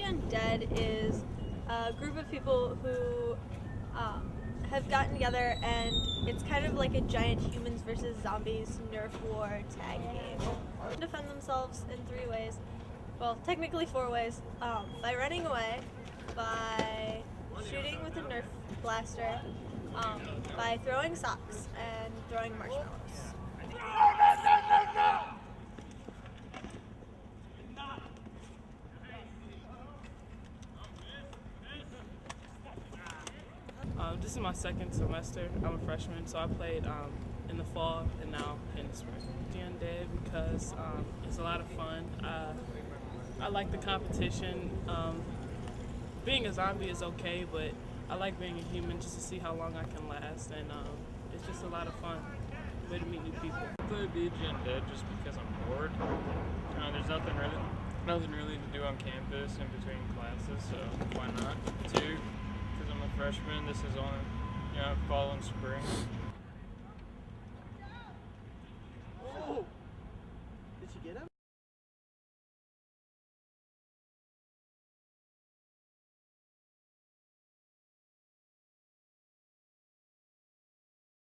Undead is a group of people who have gotten together, and it's kind of like a giant humans versus zombies Nerf war tag game. Defend themselves in 3 ways. Well, technically 4 ways. By running away, by shooting with a Nerf blaster, by throwing socks, and throwing marshmallows. This is my 2nd semester. I'm a freshman, so I played in the fall and now in the spring. The Undead because it's a lot of fun. I like the competition. Being a zombie is okay, but I like being a human just to see how long I can last, and it's just a lot of fun. Way to meet new people. I play the Undead just because I'm bored. There's nothing really to do on campus in between classes, so why not? 2, because I'm a freshman. This is on fall and spring.